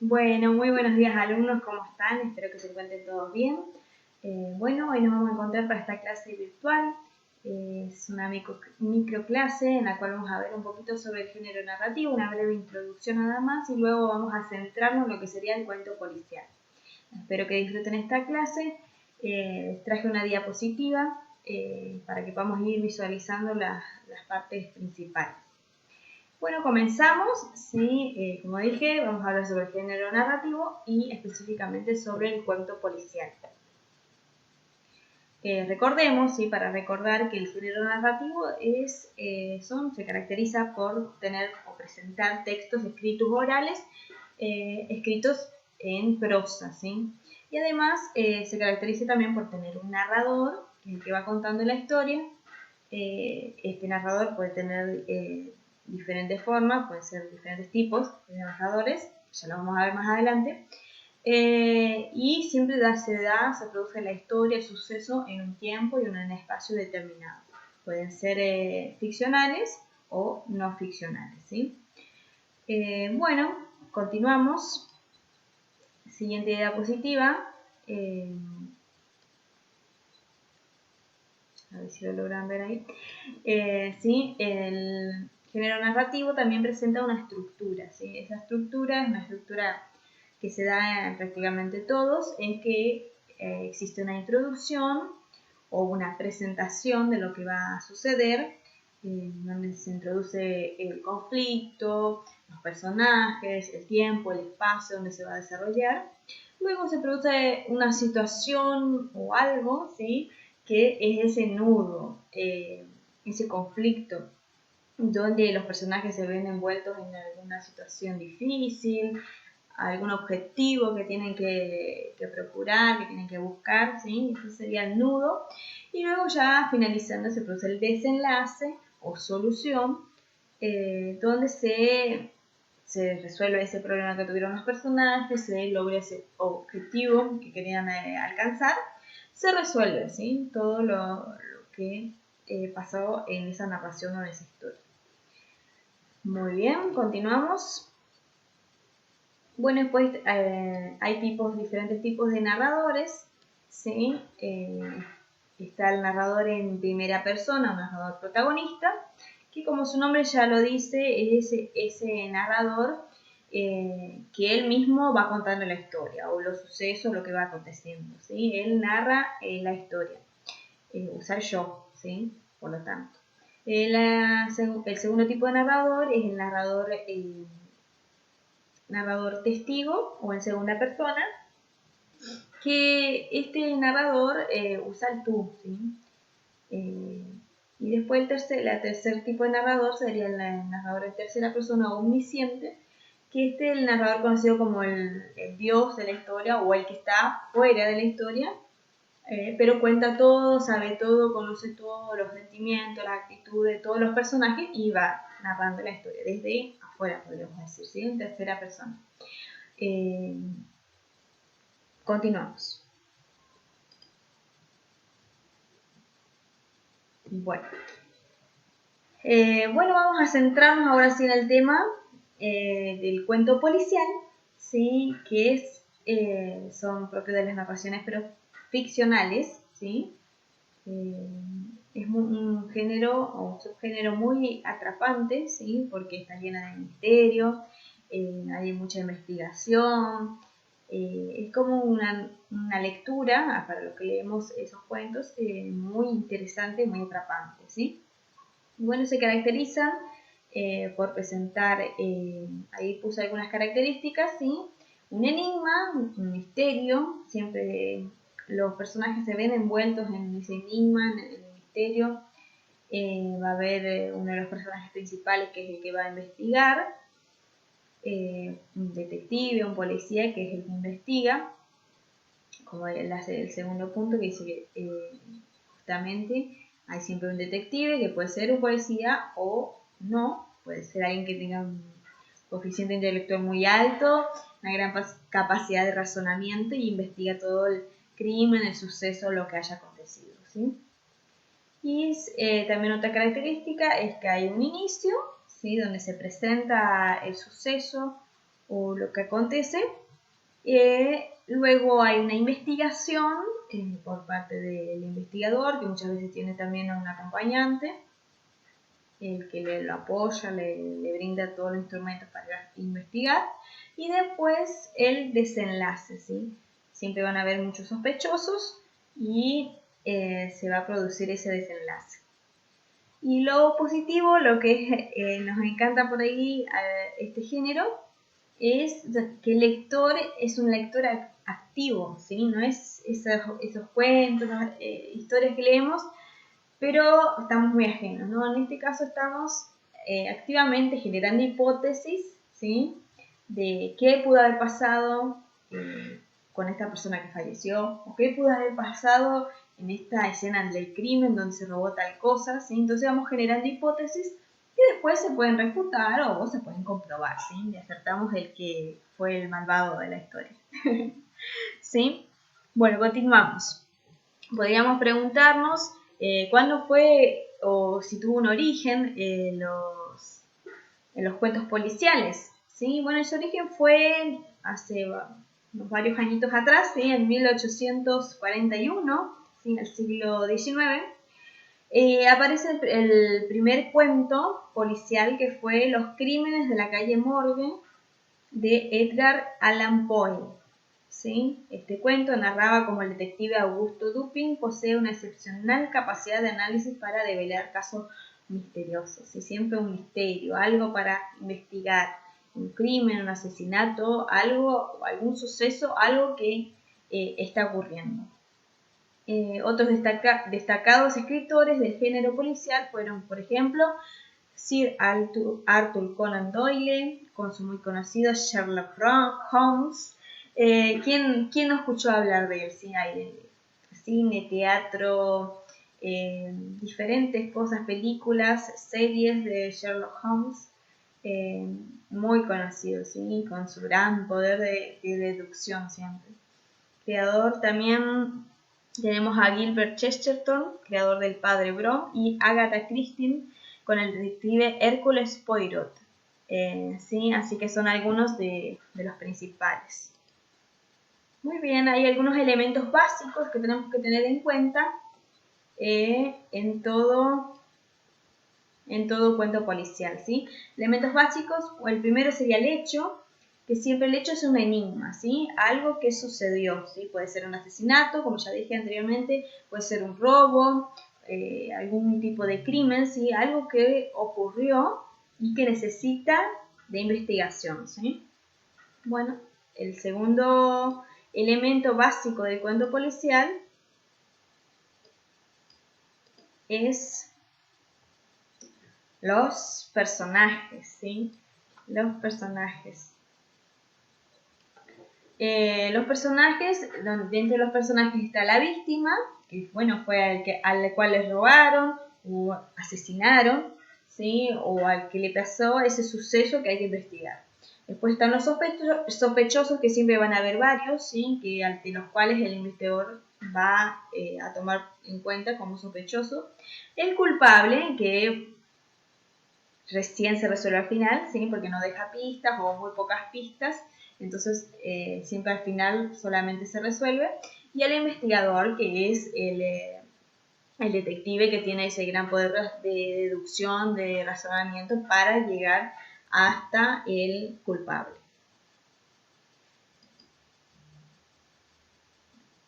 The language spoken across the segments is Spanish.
Bueno, muy buenos días alumnos, ¿cómo están? Espero que se encuentren todos bien. Bueno, hoy nos vamos a encontrar para esta clase virtual. Es una microclase en la cual vamos a ver un poquito sobre el género narrativo, una breve introducción nada más y luego vamos a centrarnos en lo que sería el cuento policial. Espero que disfruten esta clase. Traje una diapositiva para que podamos ir visualizando las partes principales. Bueno, comenzamos, sí, como dije, vamos a hablar sobre el género narrativo y específicamente sobre el cuento policial. Recordemos, sí, para recordar que el género narrativo se caracteriza por tener o presentar textos escritos orales, escritos en prosa, ¿sí? Y además se caracteriza también por tener un narrador, el que va contando la historia. Este narrador puede tener diferentes formas, pueden ser diferentes tipos de narradores, ya lo vamos a ver más adelante. Y siempre se produce la historia, el suceso en un tiempo y en un espacio determinado. Pueden ser ficcionales o no ficcionales, ¿sí? Bueno, continuamos. Siguiente diapositiva. A ver si lo logran ver ahí. ¿Sí? El género narrativo también presenta una estructura, ¿sí? Esa estructura es una estructura que se da en prácticamente todos, en que existe una introducción o una presentación de lo que va a suceder, donde se introduce el conflicto, los personajes, el tiempo, el espacio donde se va a desarrollar. Luego se produce una situación o algo, ¿sí? Que es ese nudo, ese conflicto, donde los personajes se ven envueltos en alguna situación difícil, algún objetivo que tienen que procurar, que tienen que buscar, ¿sí? Ese sería el nudo. Y luego ya finalizando se produce el desenlace o solución, donde se resuelve ese problema que tuvieron los personajes, se logra ese objetivo que querían alcanzar, se resuelve, ¿sí? Todo lo que pasó en esa narración o en esa historia. Muy bien, continuamos. Bueno, después hay diferentes tipos de narradores, ¿sí? Está el narrador en primera persona, un narrador protagonista, que como su nombre ya lo dice, es ese narrador que él mismo va contando la historia o los sucesos, lo que va aconteciendo, ¿sí? Él narra la historia, usa el yo, ¿sí? Por lo tanto. El segundo tipo de narrador es el narrador testigo o en segunda persona, que este narrador usa el tú, ¿sí? Y después el tercer tipo de narrador sería el narrador en tercera persona omnisciente, que este es el narrador conocido como el dios de la historia o el que está fuera de la historia, pero cuenta todo, sabe todo, conoce todos los sentimientos, las actitudes de todos los personajes y va narrando la historia desde afuera, podríamos decir, ¿sí? En tercera persona. Continuamos. Bueno. Bueno, vamos a centrarnos ahora sí en el tema del cuento policial, ¿sí? Que son propios de las narraciones, pero ficcionales, ¿sí? Es un género o un subgénero muy atrapante, ¿sí? Porque está llena de misterio, hay mucha investigación, es como una lectura, para los que leemos esos cuentos, muy interesante, muy atrapante, ¿sí? Bueno, se caracterizan por presentar, ahí puse algunas características, ¿sí? Un enigma, un misterio, siempre los personajes se ven envueltos en ese enigma, en el misterio. Va a haber uno de los personajes principales que es el que va a investigar, un detective, un policía que es el que investiga, como el segundo punto que dice que justamente hay siempre un detective que puede ser un policía o no, puede ser alguien que tenga un coeficiente intelectual muy alto, una gran capacidad de razonamiento y investiga todo el crimen, el suceso, lo que haya acontecido, ¿sí? Y también otra característica es que hay un inicio, ¿sí? Donde se presenta el suceso o lo que acontece. Luego hay una investigación por parte del investigador, que muchas veces tiene también a un acompañante, el que lo apoya, le brinda todos los instrumentos para investigar. Y después el desenlace, ¿sí? Siempre van a haber muchos sospechosos y se va a producir ese desenlace. Y lo positivo, lo que nos encanta por ahí este género, es que el lector es un lector activo, ¿sí? No es esos cuentos, historias que leemos, pero estamos muy ajenos, ¿no? En este caso estamos activamente generando hipótesis, ¿sí? De qué pudo haber pasado con esta persona que falleció, o qué pudo haber pasado en esta escena del crimen donde se robó tal cosa, ¿sí? Entonces vamos generando hipótesis que después se pueden refutar o se pueden comprobar, ¿sí? Y acertamos el que fue el malvado de la historia. ¿Sí? Bueno, continuamos. Podríamos preguntarnos cuándo fue o si tuvo un origen en los cuentos policiales. ¿Sí? Bueno, ese origen fue hace unos varios añitos atrás, ¿sí? En 1841, ¿sí? En el siglo XIX. Aparece el primer cuento policial, que fue Los crímenes de la calle Morgue, de Edgar Allan Poe. ¿Sí? Este cuento narraba cómo el detective Augusto Dupin posee una excepcional capacidad de análisis para develar casos misteriosos. ¿Sí? Siempre un misterio, algo para investigar, un crimen, un asesinato, algo, algún suceso, algo que está ocurriendo. Otros destacados escritores del género policial fueron, por ejemplo, Sir Arthur Conan Doyle, con su muy conocido Sherlock Holmes. ¿Quién no escuchó hablar de él? Sí, hay cine, teatro, diferentes cosas, películas, series de Sherlock Holmes, muy conocido, ¿sí? Con su gran poder de deducción siempre. Creador también tenemos a Gilbert Chesterton, creador del Padre Brown, y Agatha Christie con el detective Hércules Poirot. ¿Sí? Así que son algunos de los principales. Muy bien, hay algunos elementos básicos que tenemos que tener en cuenta en todo cuento policial, ¿sí? Elementos básicos, el primero sería el hecho, que siempre el hecho es un enigma, ¿sí? Algo que sucedió, ¿sí? Puede ser un asesinato, como ya dije anteriormente, puede ser un robo, algún tipo de crimen, ¿sí? Algo que ocurrió y que necesita de investigación, ¿sí? Bueno, el segundo elemento básico del cuento policial es los personajes, ¿sí? Los personajes. Dentro de los personajes está la víctima, que bueno, fue al cual les robaron o asesinaron, ¿sí? O al que le pasó ese suceso que hay que investigar. Después están los sospechosos, que siempre van a haber varios, ¿sí? Ante los cuales el investigador va a tomar en cuenta como sospechoso. El culpable, que recién se resuelve al final, ¿sí? Porque no deja pistas o muy pocas pistas. Entonces, siempre al final solamente se resuelve. Y el investigador, que es el detective, que tiene ese gran poder de deducción, de razonamiento para llegar hasta el culpable.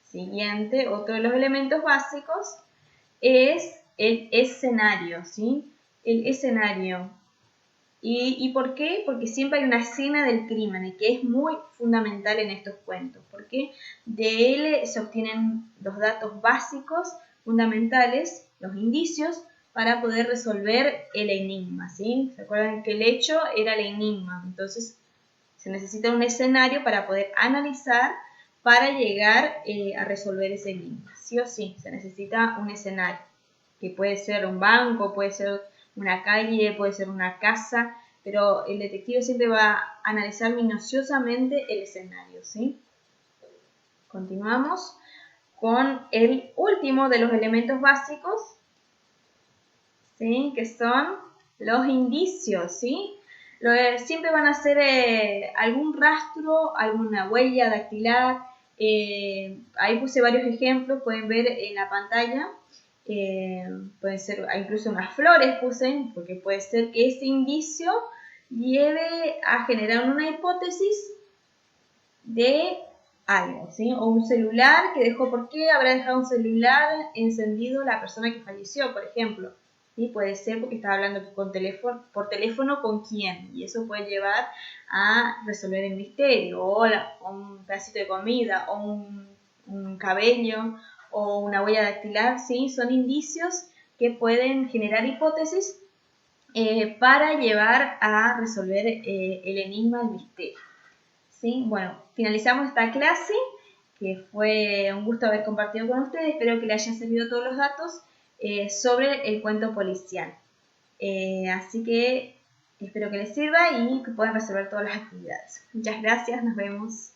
Siguiente, otro de los elementos básicos es el escenario, ¿sí? El escenario. ¿Y por qué? Porque siempre hay una escena del crimen, y que es muy fundamental en estos cuentos, porque de él se obtienen los datos básicos, fundamentales, los indicios, para poder resolver el enigma, ¿sí? ¿Se acuerdan que el hecho era el enigma? Entonces se necesita un escenario para poder analizar, para llegar a resolver ese enigma. Sí o sí, se necesita un escenario, que puede ser un banco, puede ser una calle, puede ser una casa, pero el detective siempre va a analizar minuciosamente el escenario, ¿sí? Continuamos con el último de los elementos básicos, ¿sí? Que son los indicios, ¿sí? Siempre van a ser algún rastro, alguna huella dactilar. Ahí puse varios ejemplos, pueden ver en la pantalla. Pueden ser incluso unas flores puse, porque puede ser que ese indicio lleve a generar una hipótesis de algo, ¿sí? O un celular que dejó, ¿por qué habrá dejado un celular encendido la persona que falleció, por ejemplo? ¿Sí? Puede ser porque estaba hablando por teléfono con quién, y eso puede llevar a resolver el misterio, o un pedacito de comida, o un cabello, o una huella dactilar, ¿sí? Son indicios que pueden generar hipótesis para llevar a resolver el enigma, el misterio. ¿Sí? Bueno, finalizamos esta clase, que fue un gusto haber compartido con ustedes. Espero que les hayan servido todos los datos sobre el cuento policial. Así que espero que les sirva y que puedan resolver todas las actividades. Muchas gracias, nos vemos.